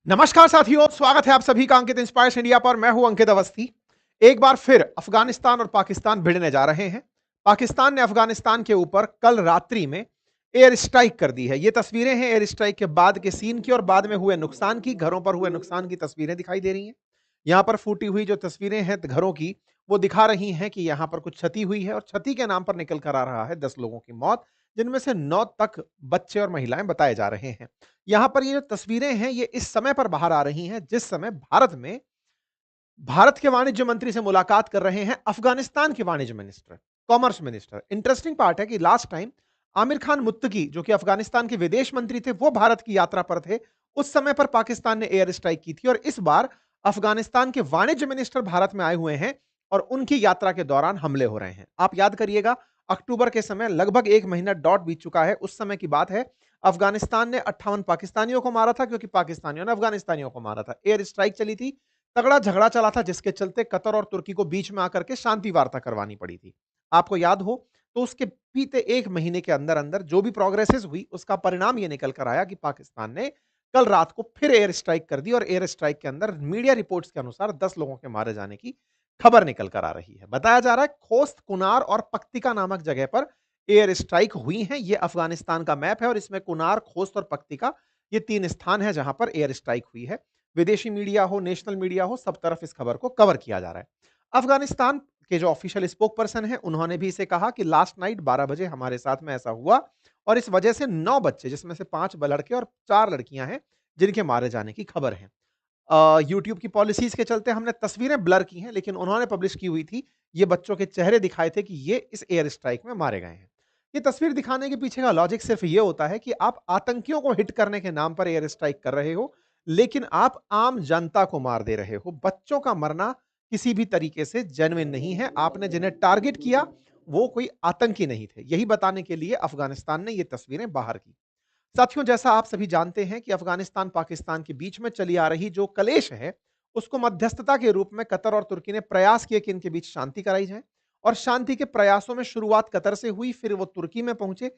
नमस्कार साथियों, स्वागत है आप सभी का अंकित इंस्पायर्स इंडिया पर। मैं हूं अंकित अवस्थी। एक बार फिर अफगानिस्तान और पाकिस्तान भिड़ने जा रहे हैं। पाकिस्तान ने अफगानिस्तान के ऊपर कल रात्रि में एयर स्ट्राइक कर दी है। ये तस्वीरें हैं एयर स्ट्राइक के बाद के सीन की और बाद में हुए नुकसान की, घरों पर हुए नुकसान की तस्वीरें दिखाई दे रही हैं। यहां पर फूटी हुई जो तस्वीरें हैं घरों की, वो दिखा रही हैं कि यहां पर कुछ क्षति हुई है और क्षति के नाम पर निकल कर आ रहा है 10 लोगों की मौत, जिनमें से 9 तक बच्चे और महिलाएं बताए जा रहे हैं। यहां पर ये जो तस्वीरें हैं ये इस समय पर बाहर आ रही हैं जिस समय भारत के वाणिज्य मंत्री से मुलाकात कर रहे हैं अफगानिस्तान के वाणिज्य minister, commerce minister. Interesting part है कि लास्ट टाइम आमिर खान मुत्तकी जो कि अफगानिस्तान के विदेश मंत्री थे, वो भारत की यात्रा पर थे। उस समय पर पाकिस्तान ने एयर स्ट्राइक की थी और इस बार अफगानिस्तान के वाणिज्य मिनिस्टर भारत में आए हुए हैं और उनकी यात्रा के दौरान हमले हो रहे हैं। आप याद करिएगा, अक्टूबर के समय लगभग 1 महीना डॉट बीत चुका है, उस समय की बात है। अफगानिस्तान ने 58 पाकिस्तानियों को मारा था क्योंकि पाकिस्तानियों ने अफगानिस्तानियों को मारा था। एयर स्ट्राइक चली थी, तगड़ा झगड़ा चला था जिसके चलते कतर और तुर्की को बीच में आकर के शांति वार्ता करवानी पड़ी थी। आपको याद हो तो उसके बीते 1 महीने के अंदर-अंदर जो भी प्रोग्रेसेस हुई उसका परिणाम ये निकल कर आया कि पाकिस्तान ने कल रात को फिर एयर स्ट्राइक कर दी और एयर स्ट्राइक के अंदर मीडिया रिपोर्ट्स के अनुसार 10 लोगों के मारे जाने की खबर निकल कर आ रही है। बताया जा रहा है खोस्त, कुनार और पख्तिका नामक जगह पर एयर स्ट्राइक हुई है। ये अफगानिस्तान का मैप है और इसमें कुनार, खोस्त और पख्तिका ये 3 स्थान है जहां पर एयर स्ट्राइक हुई है। विदेशी मीडिया हो, नेशनल मीडिया हो, सब तरफ इस खबर को कवर किया जा रहा है। अफगानिस्तान के जो ऑफिशियल स्पोक पर्सन है उन्होंने भी इसे कहा कि लास्ट नाइट 12 बजे हमारे साथ में ऐसा हुआ और इस वजह से 9 बच्चे, जिसमें से 5 लड़के और 4 लड़कियां हैं, जिनके मारे जाने की खबर है। यूट्यूब की पॉलिसीज के चलते हमने तस्वीरें ब्लर की हैं, लेकिन उन्होंने पब्लिश की हुई थी, ये बच्चों के चेहरे दिखाए थे कि ये इस एयर स्ट्राइक में मारे गए हैं। ये तस्वीर दिखाने के पीछे का लॉजिक सिर्फ ये होता है कि आप आतंकियों को हिट करने के नाम पर एयर स्ट्राइक कर रहे हो, लेकिन आप आम जनता को मार दे रहे हो। बच्चों का मरना किसी भी तरीके से जेन्युइन नहीं है। आपने जिन्हें टारगेट किया, वो कोई आतंकी नहीं थे। यही बताने के लिए अफगानिस्तान ने ये तस्वीरें बाहर की। साथियों, जैसा आप सभी जानते हैं कि अफगानिस्तान पाकिस्तान के बीच में चली आ रही जो कलेश है, उसको मध्यस्थता के रूप में कतर और तुर्की ने प्रयास किए कि इनके बीच शांति कराई जाए और शांति के प्रयासों में शुरुआत कतर से हुई, फिर वो तुर्की में पहुंचे।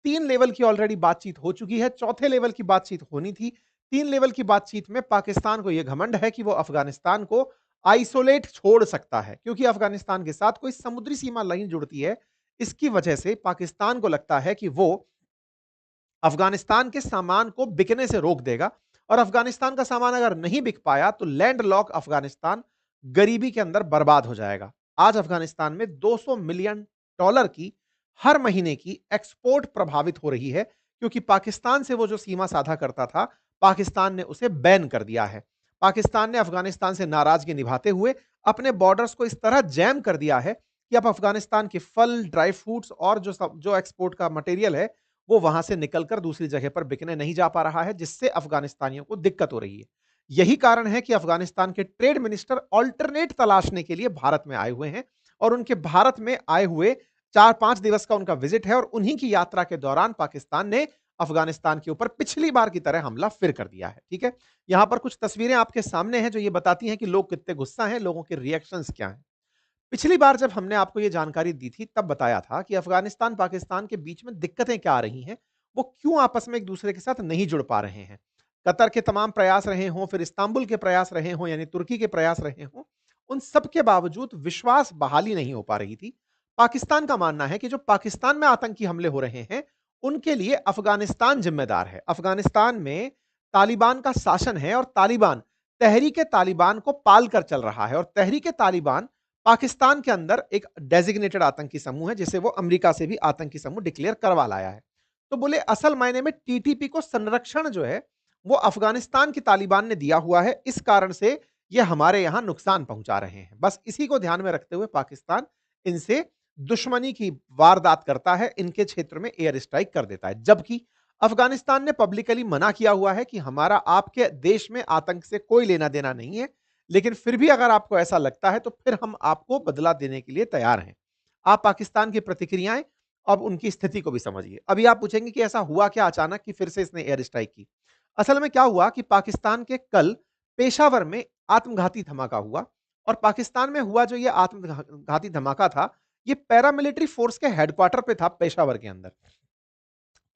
3 लेवल की ऑलरेडी बातचीत हो चुकी है, चौथे लेवल की बातचीत होनी थी। 3 लेवल की बातचीत में पाकिस्तान को यह घमंड है कि वो अफगानिस्तान को आइसोलेट छोड़ सकता है, क्योंकि अफगानिस्तान के साथ कोई समुद्री सीमा नहीं जुड़ती है। इसकी वजह से पाकिस्तान को लगता है कि वो अफगानिस्तान के सामान को बिकने से रोक देगा और अफगानिस्तान का सामान अगर नहीं बिक पाया तो लैंड लॉक अफगानिस्तान गरीबी के अंदर बर्बाद हो जाएगा। आज अफगानिस्तान में 200 मिलियन डॉलर की हर महीने की एक्सपोर्ट प्रभावित हो रही है, क्योंकि पाकिस्तान से वो जो सीमा साधा करता था, पाकिस्तान ने उसे बैन कर दिया है। पाकिस्तान ने अफगानिस्तान से नाराजगी निभाते हुए अपने बॉर्डर्स को इस तरह जैम कर दिया है कि अब अफगानिस्तान के फल, ड्राई फ्रूट्स और जो एक्सपोर्ट का मटेरियल है, वो वहां से निकलकर दूसरी जगह पर बिकने नहीं जा पा रहा है, जिससे अफगानिस्तानियों को दिक्कत हो रही है। यही कारण है कि अफगानिस्तान के ट्रेड मिनिस्टर ऑल्टरनेट तलाशने के लिए भारत में आए हुए हैं और उनके भारत में आए हुए 4-5 दिवस का उनका विजिट है और उन्हीं की यात्रा के दौरान पाकिस्तान ने अफगानिस्तान के ऊपर पिछली बार की तरह हमला फिर कर दिया है। ठीक है, यहां पर कुछ तस्वीरें आपके सामने हैं जो ये बताती हैं कि लोग कितने गुस्सा हैं, लोगों के रिएक्शंस क्या हैं। पिछली बार जब हमने आपको ये जानकारी दी थी, तब बताया था कि अफगानिस्तान पाकिस्तान के बीच में दिक्कतें क्या आ रही हैं, वो क्यों आपस में एक दूसरे के साथ नहीं जुड़ पा रहे हैं। कतर के तमाम प्रयास रहे हों, फिर इस्तांबुल के प्रयास रहे हों, यानी तुर्की के प्रयास रहे हों, उन सब के बावजूद विश्वास बहाली नहीं हो पा रही थी। पाकिस्तान का मानना है कि जो पाकिस्तान में आतंकी हमले हो रहे हैं, उनके लिए अफगानिस्तान जिम्मेदार है। अफगानिस्तान में तालिबान का शासन है और तालिबान तहरीके तालिबान को पाल कर चल रहा है और तहरीके तालिबान पाकिस्तान के अंदर एक डेजिग्नेटेड आतंकी समूह है, जिसे वो अमेरिका से भी आतंकी समूह डिक्लेयर करवा लाया है। तो बोले असल मायने में टीटीपी को संरक्षण जो है वो अफगानिस्तान की तालिबान ने दिया हुआ है, इस कारण से ये हमारे यहां नुकसान पहुंचा रहे हैं। बस इसी को ध्यान में रखते हुए पाकिस्तान इनसे दुश्मनी की वारदात करता है, इनके क्षेत्र में एयर स्ट्राइक कर देता है। जबकि अफगानिस्तान ने पब्लिकली मना किया हुआ है कि हमारा आपके देश में आतंक से कोई लेना देना नहीं है, लेकिन फिर भी अगर आपको ऐसा लगता है तो फिर हम आपको बदला देने के लिए तैयार हैं। आप पाकिस्तान की प्रतिक्रियाएं, अब उनकी स्थिति को भी समझिए। अभी आप पूछेंगे कि ऐसा हुआ क्या अचानक कि फिर से इसने एयर स्ट्राइक की। असल में क्या हुआ कि पाकिस्तान के कल पेशावर में आत्मघाती धमाका हुआ और पाकिस्तान में हुआ जो ये आत्मघाती धमाका था, ये पैरामिलिट्री फोर्स के हेडक्वार्टर पे था पेशावर के अंदर।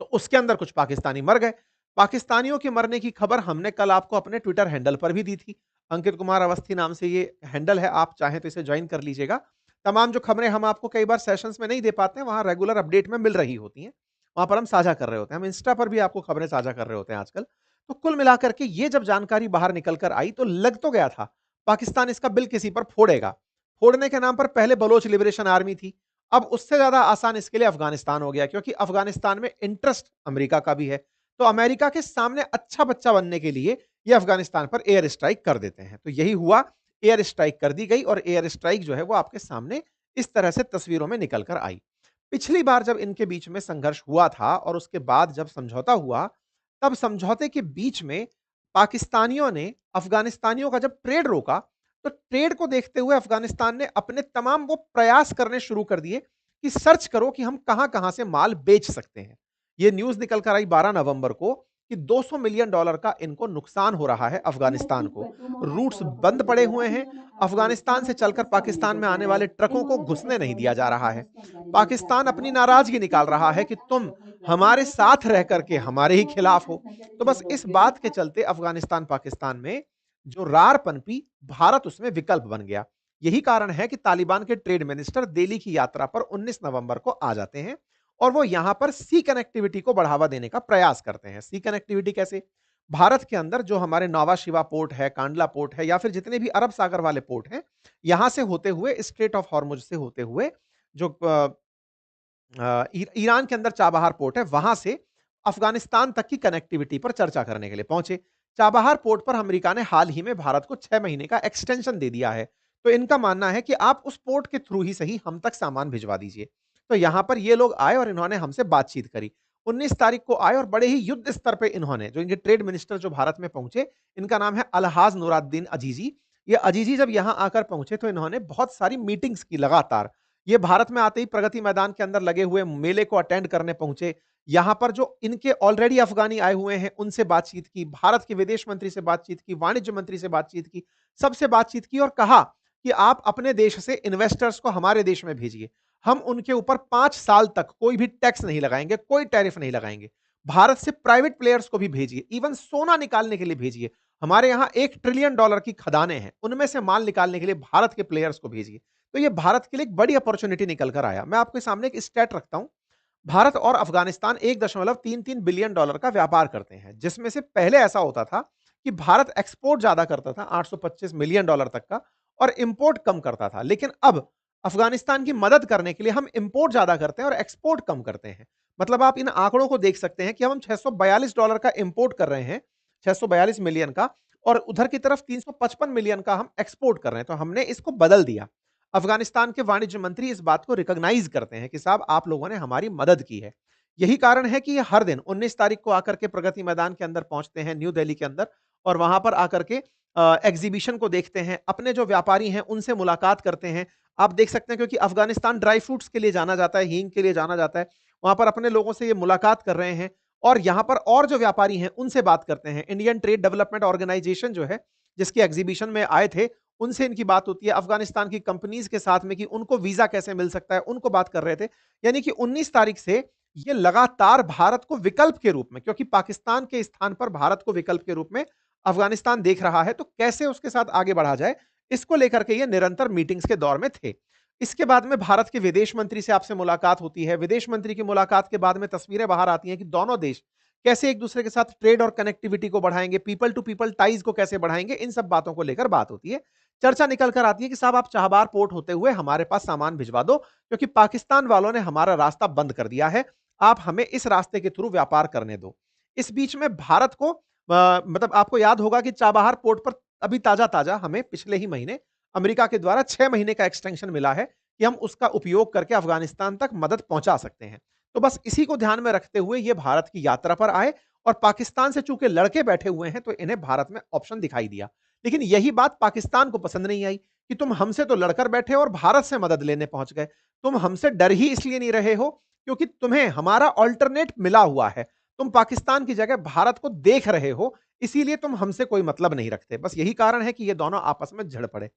तो उसके अंदर कुछ पाकिस्तानी मर गए। पाकिस्तानियों के मरने की खबर हमने कल आपको अपने ट्विटर हैंडल पर भी दी थी। अंकित कुमार अवस्थी नाम से ये हैंडल है, आप चाहें तो इसे जॉइन कर लीजिएगा। तमाम जो खबरें हम आपको कई बार सेशंस में नहीं दे पाते हैं, वहाँ रेगुलर अपडेट में मिल रही होती हैं। वहाँ पर हम साझा कर रहे होते हैं। हम इंस्टा पर भी आपको खबरें साझा कर रहे होते हैं आजकल। तो कुल मिलाकर के ये जब जानकारी बाहर निकल कर आई तो लग तो गया था, पाकिस्तान इसका बिल किसी पर फोड़ेगा। फोड़ने के नाम पर पहले बलोच लिबरेशन आर्मी थी, अब उससे ज़्यादा आसान इसके लिए अफ़गानिस्तान हो गया, क्योंकि अफ़गानिस्तान में इंटरेस्ट अमेरिका का भी है। तो अमेरिका के सामने अच्छा बच्चा बनने के लिए ये अफ़गानिस्तान पर एयर स्ट्राइक कर देते हैं। तो यही हुआ, एयर स्ट्राइक कर दी गई और एयर स्ट्राइक जो है वो आपके सामने इस तरह से तस्वीरों में निकल कर आई। पिछली बार जब इनके बीच में संघर्ष हुआ था और उसके बाद जब समझौता हुआ, तब समझौते के बीच में पाकिस्तानियों ने अफ़गानिस्तानियों का जब ट्रेड रोका, तो ट्रेड को देखते हुए अफ़गानिस्तान ने अपने तमाम वो प्रयास करने शुरू कर दिए कि सर्च करो कि हम कहाँ-कहाँ से माल बेच सकते हैं। ये न्यूज़ निकल कर आई 12 नवंबर को कि $200 मिलियन का इनको नुकसान हो रहा है अफ़गानिस्तान को। रूट्स बंद पड़े हुए हैं, अफ़गानिस्तान से चलकर पाकिस्तान में आने वाले ट्रकों को घुसने नहीं दिया जा रहा है। पाकिस्तान अपनी नाराज़गी निकाल रहा है कि तुम हमारे साथ रह कर के हमारे ही खिलाफ हो। तो बस इस बात के चलते अफ़गानिस्तान पाकिस्तान में जो रार पनपी, भारत उसमें विकल्प बन गया। यही कारण है कि तालिबान के ट्रेड मिनिस्टर दिल्ली की यात्रा पर 19 नवंबर को आ जाते हैं और वो यहां पर सी कनेक्टिविटी को बढ़ावा देने का प्रयास करते हैं। सी कनेक्टिविटी कैसे? भारत के अंदर जो हमारे नौवा शिवा पोर्ट है, कांडला पोर्ट है या फिर जितने भी अरब सागर वाले पोर्ट हैं, यहां से होते हुए स्ट्रेट ऑफ हॉर्मुज से होते हुए जो ईरान के अंदर चाबहार पोर्ट है, वहां से अफगानिस्तान तक की कनेक्टिविटी पर चर्चा करने के लिए पहुंचे। चाबहार पोर्ट पर अमेरिका ने हाल ही में भारत को 6 महीने का एक्सटेंशन दे दिया है। तो इनका मानना है कि आप उस पोर्ट के थ्रू ही सही हम तक सामान भिजवा दीजिए। तो यहां पर ये लोग आए और इन्होंने हमसे बातचीत करी। 19 तारीख को आए और बड़े ही युद्ध स्तर पे इन्होंने, जो इनके ट्रेड मिनिस्टर जो भारत में पहुंचे, इनका नाम है अलहाज नुराद्दीन अजीजी। ये अजीजी जब यहां आकर पहुंचे तो इन्होंने बहुत सारी मीटिंग्स की लगातार। ये भारत में आते ही प्रगति मैदान के अंदर लगे हुए मेले को अटेंड करने पहुंचे। यहां पर जो इनके ऑलरेडी अफगानी आए हुए हैं उनसे बातचीत की, भारत के विदेश मंत्री से बातचीत की, वाणिज्य मंत्री से बातचीत की, सबसे बातचीत की और कहा कि आप अपने देश से इन्वेस्टर्स को हमारे देश में भेजिए। हम उनके ऊपर 5 साल तक कोई भी टैक्स नहीं लगाएंगे, कोई टैरिफ नहीं लगाएंगे। भारत से प्राइवेट प्लेयर्स को भी भेजिए, इवन सोना निकालने के लिए भेजिए। हमारे यहां $1 ट्रिलियन की खदानें हैं, उनमें से माल निकालने के लिए भारत के प्लेयर्स को भेजिए। तो ये भारत के लिए एक बड़ी अपॉर्चुनिटी निकल कर आया। मैं आपके सामने एक स्टैट रखता हूं। भारत और अफगानिस्तान 1.33 बिलियन डॉलर का व्यापार करते हैं, जिसमें से पहले ऐसा होता था कि भारत एक्सपोर्ट ज्यादा करता था, $825 मिलियन तक का, और इंपोर्ट कम करता था। लेकिन अब अफगानिस्तान की मदद करने के लिए हम इंपोर्ट ज्यादा करते हैं और एक्सपोर्ट कम करते हैं। मतलब आप इन आंकड़ों को देख सकते हैं कि हम $642 का इंपोर्ट कर रहे हैं, 642 मिलियन का, और उधर की तरफ 355 मिलियन का हम एक्सपोर्ट कर रहे हैं। तो हमने इसको बदल दिया। अफगानिस्तान के वाणिज्य मंत्री इस बात को रिकॉग्नाइज करते हैं कि साहब आप लोगों ने हमारी मदद की है। यही कारण है कि ये हर दिन 19 तारीख को आकर के प्रगति मैदान के अंदर पहुंचते हैं, न्यू दिल्ली के अंदर, और वहां पर आकर के एग्जीबिशन को देखते हैं, अपने जो व्यापारी हैं उनसे मुलाकात करते हैं। आप देख सकते हैं, क्योंकि अफगानिस्तान ड्राई फ्रूट्स के लिए जाना जाता है, हींग के लिए जाना जाता है, वहां पर अपने लोगों से ये मुलाकात कर रहे हैं और यहाँ पर और जो व्यापारी हैं उनसे बात करते हैं। इंडियन ट्रेड डेवलपमेंट ऑर्गेनाइजेशन जो है, जिसके एग्जीबिशन में आए थे, उनसे इनकी बात होती है। अफगानिस्तान की कंपनीज के साथ में कि उनको वीजा कैसे मिल सकता है, उनको बात कर रहे थे। यानी कि 19 तारीख से ये लगातार भारत को विकल्प के रूप में, क्योंकि पाकिस्तान के स्थान पर भारत को विकल्प के रूप में अफगानिस्तान देख रहा है, तो कैसे उसके साथ आगे बढ़ा जाए, इसको लेकर के ये निरंतर मीटिंग्स के दौर में थे। इसके बाद में भारत के विदेश मंत्री से आपसे मुलाकात होती है। विदेश मंत्री की मुलाकात के बाद में तस्वीरें बाहर आती हैं कि दोनों देश कैसे एक दूसरे के साथ ट्रेड और कनेक्टिविटी को बढ़ाएंगे, पीपल टू पीपल टाइज को कैसे बढ़ाएंगे, इन सब बातों को लेकर बात होती है। चर्चा निकल कर आती है कि साहब आप चाहबार पोर्ट होते हुए हमारे पास सामान भिजवा दो, क्योंकि पाकिस्तान वालों ने हमारा रास्ता बंद कर दिया है, आप हमें इस रास्ते के थ्रू व्यापार करने दो। इस बीच में भारत को मतलब आपको याद होगा कि चाबहार पोर्ट पर अभी ताजा ताजा हमें पिछले ही महीने अमेरिका के द्वारा 6 महीने का एक्सटेंशन मिला है कि हम उसका उपयोग करके अफगानिस्तान तक मदद पहुंचा सकते हैं। तो बस इसी को ध्यान में रखते हुए ये भारत की यात्रा पर आए और पाकिस्तान से चूंकि लड़के बैठे हुए हैं तो इन्हें भारत में ऑप्शन दिखाई दिया। लेकिन यही बात पाकिस्तान को पसंद नहीं आई कि तुम हमसे तो लड़कर बैठे और भारत से मदद लेने पहुंच गए। तुम हमसे डर ही इसलिए नहीं रहे हो क्योंकि तुम्हें हमारा ऑल्टरनेट मिला हुआ है। तुम पाकिस्तान की जगह भारत को देख रहे हो, इसीलिए तुम हमसे कोई मतलब नहीं रखते। बस यही कारण है कि ये दोनों आपस में झड़ पड़े।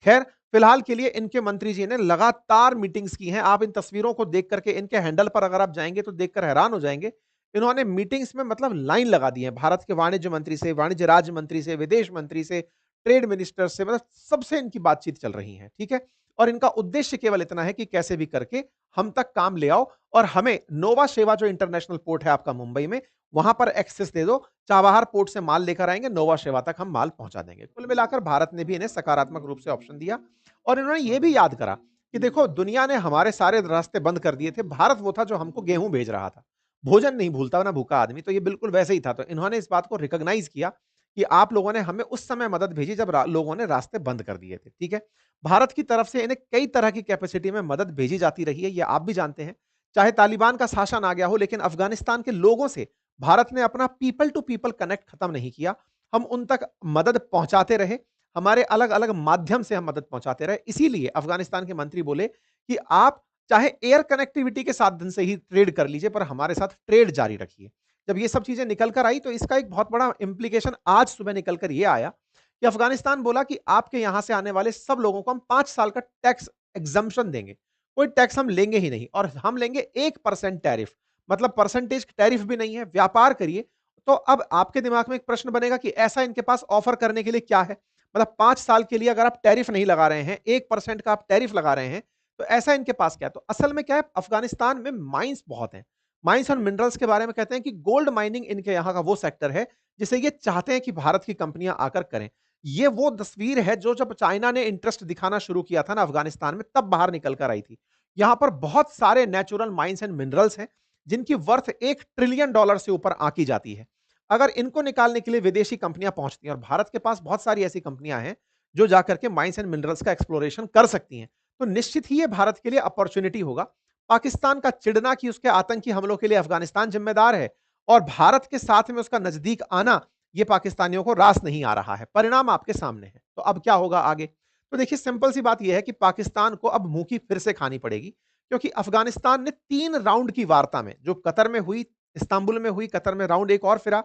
खैर, फिलहाल के लिए इनके मंत्री जी ने लगातार मीटिंग्स की हैं। आप इन तस्वीरों को देख करके, इनके हैंडल पर अगर आप जाएंगे तो देखकर हैरान हो जाएंगे। इन्होंने मीटिंग्स में मतलब लाइन लगा दी है। भारत के वाणिज्य मंत्री से, वाणिज्य राज्य मंत्री से, विदेश मंत्री से, ट्रेड मिनिस्टर से, मतलब सबसे इनकी बातचीत चल रही है, ठीक है? और इनका उद्देश्य केवल इतना है कि कैसे भी करके हम तक काम ले आओ और हमें नोवा शेवा जो इंटरनेशनल पोर्ट है आपका मुंबई में, वहां पर एक्सेस दे दो। चाबहार पोर्ट से माल लेकर आएंगे, नोवा शेवा तक हम माल पहुंचा देंगे। कुल मिलाकर भारत ने भी इन्हें सकारात्मक रूप से ऑप्शन दिया और इन्होंने ये भी याद करा कि देखो, दुनिया ने हमारे सारे रास्ते बंद कर दिए थे, भारत वो था जो हमको गेहूं भेज रहा था। भोजन नहीं भूलता ना भूखा आदमी, तो ये बिल्कुल वैसे ही था। तो इन्होंने इस बात को रिकॉग्नाइज किया कि आप लोगों ने हमें उस समय मदद भेजी जब लोगों ने रास्ते बंद कर दिए थे, ठीक है? भारत की तरफ से इन्हें कई तरह की कैपेसिटी में मदद भेजी जाती रही है, ये आप भी जानते हैं। चाहे तालिबान का शासन आ गया हो, लेकिन अफगानिस्तान के लोगों से भारत ने अपना पीपल टू पीपल कनेक्ट खत्म नहीं किया। हम उन तक मदद पहुंचाते रहे, हमारे अलग-अलग माध्यम से हम मदद पहुंचाते रहे। इसीलिए अफगानिस्तान के मंत्री बोले कि आप चाहे एयर कनेक्टिविटी के साधन से ही ट्रेड कर लीजिए, पर हमारे साथ ट्रेड जारी रखिए। जब ये सब चीजें निकल कर आई, तो इसका एक बहुत बड़ा इंप्लीकेशन आज सुबह निकल कर ये आया कि अफगानिस्तान बोला कि आपके यहां से आने वाले सब लोगों को हम 5 साल का टैक्स एग्जम्पशन देंगे। कोई टैक्स हम लेंगे ही नहीं और हम लेंगे 1% टैरिफ, मतलब परसेंटेज टैरिफ भी नहीं है, व्यापार करिए। तो अब आपके दिमाग में एक प्रश्न बनेगा कि ऐसा इनके पास ऑफर करने के लिए क्या है? मतलब 5 साल के लिए अगर आप टैरिफ नहीं लगा रहे हैं, 1% का आप टैरिफ लगा रहे हैं, तो ऐसा इनके पास क्या है? तो असल में क्या है, अफगानिस्तान में माइंस बहुत हैं। माइंस और मिनरल्स के बारे में कहते हैं कि गोल्ड माइनिंग इनके यहाँ का वो सेक्टर है, जिसे ये चाहते हैं कि भारत की कंपनियां आकर करें। ये वो तस्वीर है जो जब चाइना ने इंटरेस्ट दिखाना शुरू किया था ना अफगानिस्तान में, तब बाहर निकल कर आई थी। यहाँ पर बहुत सारे नेचुरल माइंस एंड मिनरल्स हैं, जिनकी वर्थ $1 ट्रिलियन से ऊपर आंकी जाती है। अगर इनको निकालने के लिए विदेशी कंपनियां पहुंचती हैं और भारत के पास बहुत सारी ऐसी कंपनियां हैं, जो जाकर के माइंस एंड मिनरल्स का एक्सप्लोरेशन कर सकती हैं, तो निश्चित ही ये भारत के लिए अपॉर्चुनिटी होगा। पाकिस्तान का चिढ़ना कि उसके आतंकी हमलों के लिए अफगानिस्तान जिम्मेदार है और भारत के साथ में उसका नजदीक आना, ये पाकिस्तानियों को रास नहीं आ रहा है। परिणाम आपके सामने है। तो अब क्या होगा आगे? तो देखिए, सिंपल सी बात यह है कि पाकिस्तान को अब मुंह की फिर से खानी पड़ेगी, क्योंकि अफगानिस्तान ने 3 राउंड की वार्ता में, जो कतर में हुई, इस्तांबुल में हुई, कतर में राउंड एक और फिरा,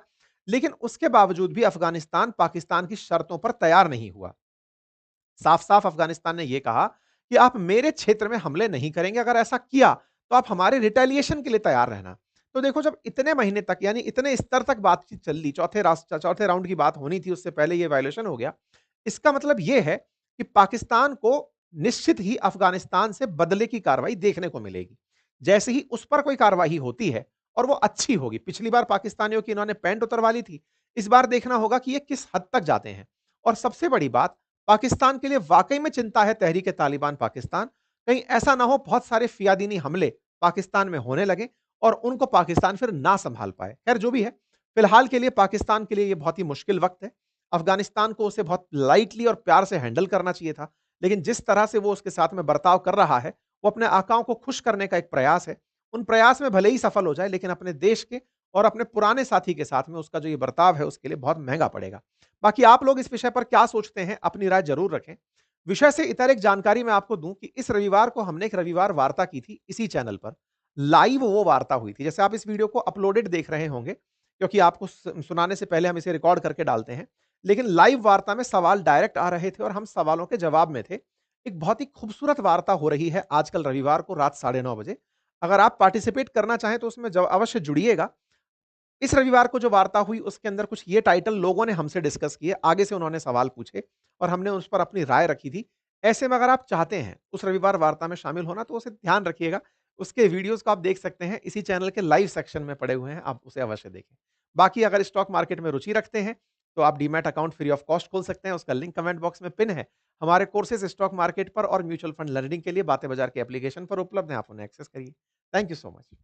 लेकिन उसके बावजूद भी अफगानिस्तान पाकिस्तान की शर्तों पर तैयार नहीं हुआ। साफ-साफ अफगानिस्तान ने यह कहा कि आप मेरे क्षेत्र में हमले नहीं करेंगे, अगर ऐसा किया तो आप हमारे रिटेलिएशन के लिए तैयार रहना। तो देखो, जब इतने महीने तक, यानी इतने स्तर तक बातचीत चल ली, चौथे राउंड की बात होनी थी, उससे पहले ये वायलेशन हो गया। इसका मतलब ये है कि पाकिस्तान को निश्चित ही अफगानिस्तान से बदले की कार्रवाई देखने को मिलेगी। जैसे ही उस पर कोई कार्रवाई होती है और वो अच्छी होगी, पिछली बार पाकिस्तानियों की इन्होंने पैंट उतरवा ली थी, इस बार देखना होगा कि ये किस हद तक जाते हैं। और सबसे बड़ी बात, पाकिस्तान के लिए वाकई में चिंता है तहरीक तालिबान पाकिस्तान। कहीं ऐसा ना हो बहुत सारे फियादीनी हमले पाकिस्तान में होने लगे और उनको पाकिस्तान फिर ना संभाल पाए। खैर, जो भी है, फिलहाल के लिए पाकिस्तान के लिए ये बहुत ही मुश्किल वक्त है। अफगानिस्तान को उसे बहुत लाइटली और प्यार से हैंडल करना चाहिए था, लेकिन जिस तरह से वो उसके साथ में बर्ताव कर रहा है, वो अपने आकाओं को खुश करने का एक प्रयास है। उन प्रयास में भले ही सफल हो जाए, लेकिन अपने देश के और अपने पुराने साथी के साथ में उसका जो ये बर्ताव है, उसके लिए बहुत महंगा पड़ेगा। बाकी आप लोग इस विषय पर क्या सोचते हैं, अपनी राय जरूर रखें। विषय से इतर एक जानकारी मैं आपको दूं कि इस रविवार को हमने एक रविवार वार्ता की थी इसी चैनल पर। लाइव वो वार्ता हुई थी, जैसे आप इस वीडियो को अपलोडेड देख रहे होंगे, क्योंकि आपको सुनाने से पहले हम इसे रिकॉर्ड करके डालते हैं। लेकिन लाइव वार्ता में सवाल डायरेक्ट आ रहे थे और हम सवालों के जवाब में थे। एक बहुत ही खूबसूरत वार्ता हो रही है आजकल रविवार को रात 9:30 बजे। अगर आप पार्टिसिपेट करना चाहें तो उसमें अवश्य जुड़िएगा। इस रविवार को जो वार्ता हुई, उसके अंदर कुछ ये टाइटल लोगों ने हमसे डिस्कस किए, आगे से उन्होंने सवाल पूछे और हमने उस पर अपनी राय रखी थी। ऐसे में अगर आप चाहते हैं उस रविवार वार्ता में शामिल होना, तो उसे ध्यान रखिएगा। उसके वीडियोज़ को आप देख सकते हैं, इसी चैनल के लाइव सेक्शन में पड़े हुए हैं, आप उसे अवश्य देखें। बाकी अगर स्टॉक मार्केट में रुचि रखते हैं, तो आप demat account free of cost खोल सकते हैं, उसका लिंक कमेंट बॉक्स में पिन है। हमारे कोर्सेज़ स्टॉक मार्केट पर और म्यूचुअल फंड लर्निंग के लिए बातें बाजार के एप्लीकेशन पर उपलब्ध हैं, आप उन्हें एक्सेस करिए। Thank you so much.